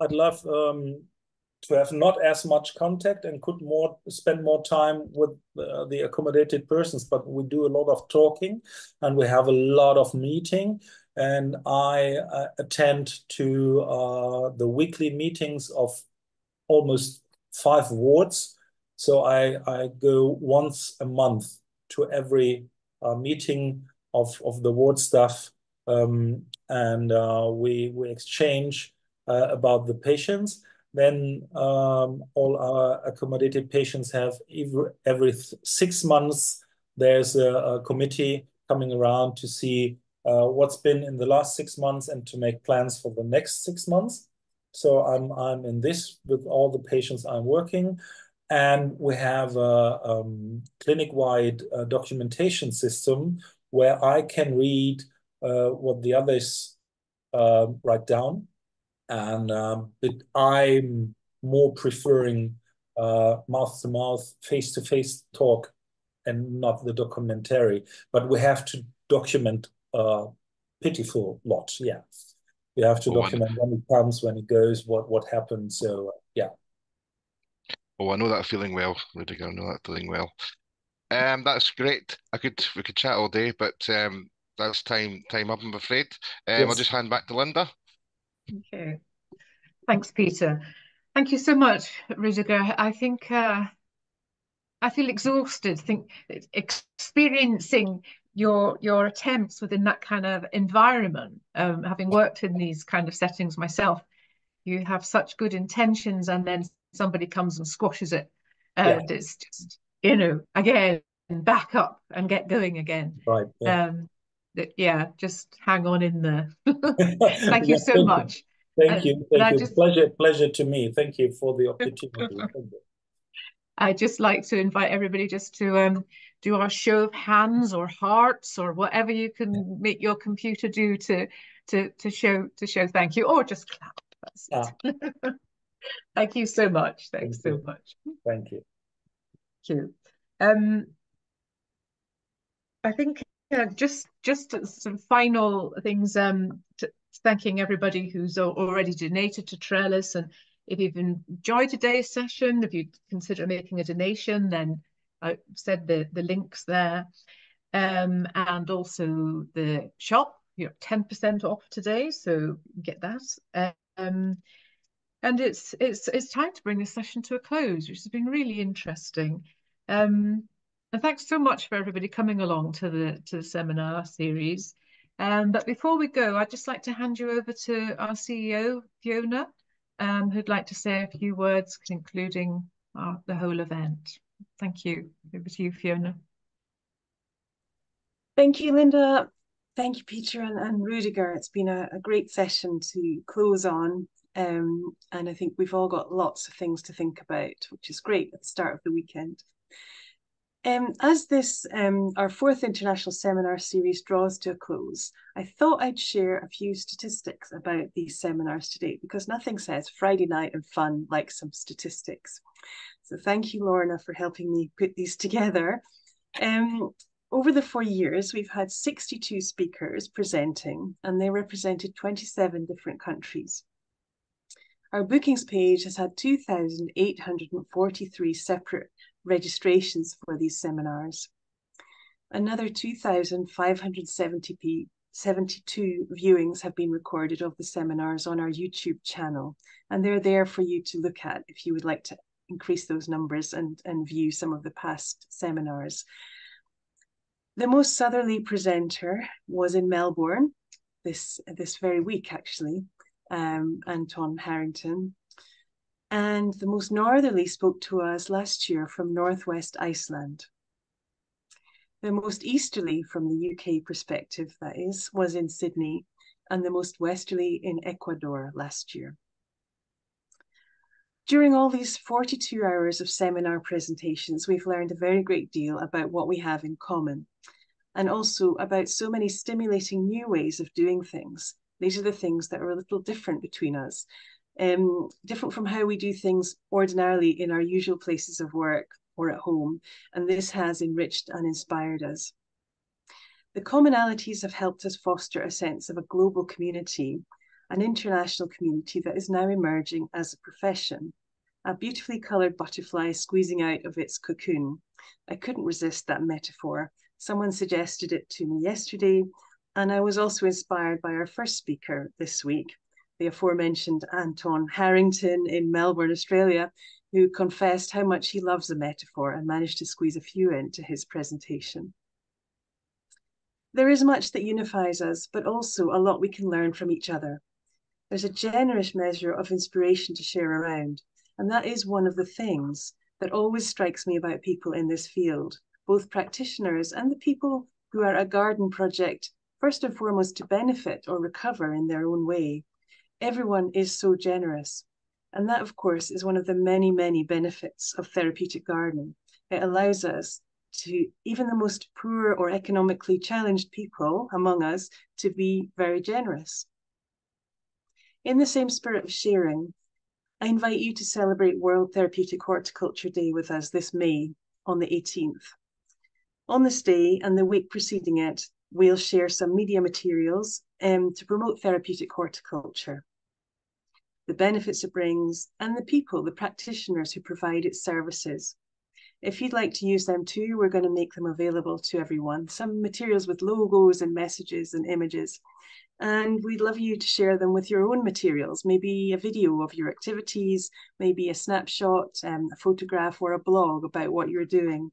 to have not as much contact and could spend more time with the accommodated persons, but we do a lot of talking and we have a lot of meeting, and I attend to the weekly meetings of almost 5 wards. So I go once a month to every meeting of the ward staff, and we exchange about the patients. Then all our accommodated patients have every 6 months, there's a committee coming around to see what's been in the last 6 months and to make plans for the next 6 months. So I'm in this with all the patients I'm working, and we have a clinic-wide documentation system where I can read what the others write down. And but I'm more preferring mouth-to-mouth, face-to-face talk and not the documentary. But we have to document a pitiful lot, yeah. We have to document when it comes, when it goes, what happens. So yeah. Oh, I know that feeling well, Rudiger. I know that feeling well. That's great. We could chat all day, but that's time up, I'm afraid. Yes. I'll just hand back to Linda. Okay. Thanks, Peter. Thank you so much, Rudiger. I think I feel exhausted. Experiencing your attempts within that kind of environment, having worked in these kind of settings myself, you have such good intentions, and then somebody comes and squashes it, and it's just, again, back up and get going again. Right. Yeah. Just hang on in there. Thank you so much. Thank you. Pleasure to me. Thank you for the opportunity. I'd just like to invite everybody just to do our show of hands or hearts or whatever you can make your computer do to show thank you, or just clap. That's it. Thank you so much. Thanks so much. Thank you. Thank you. I think just some final things. Thanking everybody who's already donated to Trellis, and if you've enjoyed today's session, if you consider making a donation, then I said the links there, and also the shop. You're 10% off today, so get that. And it's time to bring this session to a close, which has been really interesting. And thanks so much for everybody coming along to the seminar series. But before we go, I'd just like to hand you over to our CEO, Fiona, who'd like to say a few words concluding the whole event. Thank you. Over to you, Fiona. Thank you, Linda. Thank you, Peter and Rudiger. It's been a great session to close on. And I think we've all got lots of things to think about, which is great at the start of the weekend. As this, our fourth international seminar series draws to a close, I thought I'd share a few statistics about these seminars today, because nothing says Friday night and fun like some statistics. So thank you, Lorna, for helping me put these together. Over the 4 years, we've had 62 speakers presenting, and they represented 27 different countries. Our bookings page has had 2,843 separate registrations for these seminars. Another 2,572 viewings have been recorded of the seminars on our YouTube channel, and they're there for you to look at if you would like to increase those numbers and view some of the past seminars. The most southerly presenter was in Melbourne this very week, actually, Anton Harrington. And the most northerly spoke to us last year from northwest Iceland. The most easterly from the UK perspective, that is, was in Sydney, and the most westerly in Ecuador last year. During all these 42 hours of seminar presentations, we've learned a very great deal about what we have in common, and also about so many stimulating new ways of doing things. These are the things that are a little different between us, different from how we do things ordinarily in our usual places of work or at home, and this has enriched and inspired us. The commonalities have helped us foster a sense of a global community, an international community that is now emerging as a profession, a beautifully coloured butterfly squeezing out of its cocoon. I couldn't resist that metaphor. Someone suggested it to me yesterday, and I was also inspired by our first speaker this week, the aforementioned Anton Harrington in Melbourne, Australia, who confessed how much he loves a metaphor and managed to squeeze a few into his presentation. There is much that unifies us, but also a lot we can learn from each other. There's a generous measure of inspiration to share around, and that is one of the things that always strikes me about people in this field, both practitioners and the people who are a garden project, first and foremost to benefit or recover in their own way. Everyone is so generous. And that, of course, is one of the many, many benefits of therapeutic gardening. It allows us to, even the most poor or economically challenged people among us, to be very generous. In the same spirit of sharing, I invite you to celebrate World Therapeutic Horticulture Day with us this May on the 18th. On this day and the week preceding it, we'll share some media materials to promote therapeutic horticulture, the benefits it brings, and the people, the practitioners who provide its services. If you'd like to use them too, we're going to make them available to everyone. Some materials with logos and messages and images. And we'd love you to share them with your own materials, maybe a video of your activities, maybe a snapshot, a photograph or a blog about what you're doing.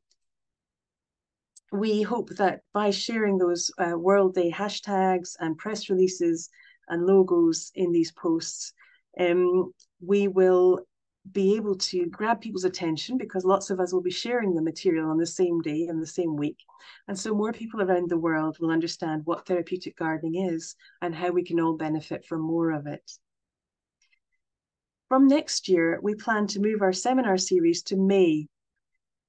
We hope that by sharing those World Day hashtags and press releases and logos in these posts, we will be able to grab people's attention, because lots of us will be sharing the material on the same day and the same week. And so more people around the world will understand what therapeutic gardening is and how we can all benefit from more of it. From next year, we plan to move our seminar series to May.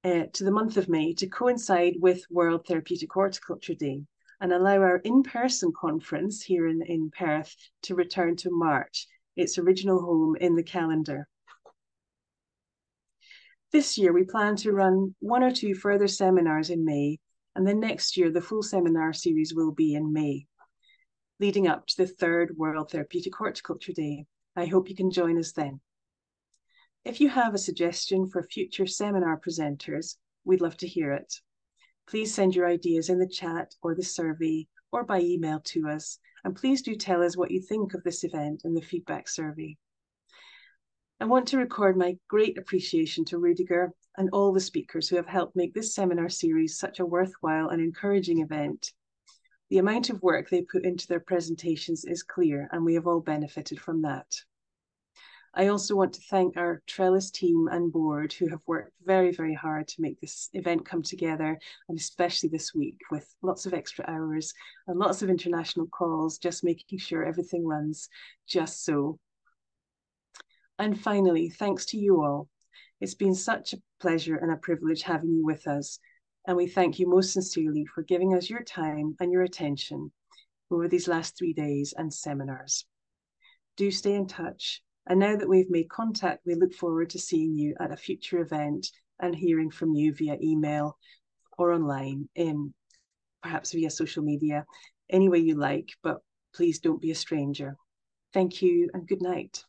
to the month of May to coincide with World Therapeutic Horticulture Day and allow our in-person conference here in Perth to return to March, its original home in the calendar. This year, we plan to run 1 or 2 further seminars in May, and then next year, the full seminar series will be in May, leading up to the 3rd World Therapeutic Horticulture Day. I hope you can join us then. If you have a suggestion for future seminar presenters, we'd love to hear it. Please send your ideas in the chat or the survey or by email to us. And please do tell us what you think of this event in the feedback survey. I want to record my great appreciation to Rudiger and all the speakers who have helped make this seminar series such a worthwhile and encouraging event. The amount of work they put into their presentations is clear, and we have all benefited from that. I also want to thank our Trellis team and board who have worked very, very hard to make this event come together, and especially this week with lots of extra hours and lots of international calls, just making sure everything runs just so. And finally, thanks to you all. It's been such a pleasure and a privilege having you with us, and we thank you most sincerely for giving us your time and your attention over these last 3 days and seminars. Do stay in touch. And now that we've made contact, we look forward to seeing you at a future event and hearing from you via email or online, perhaps via social media, any way you like, but please don't be a stranger. Thank you and good night.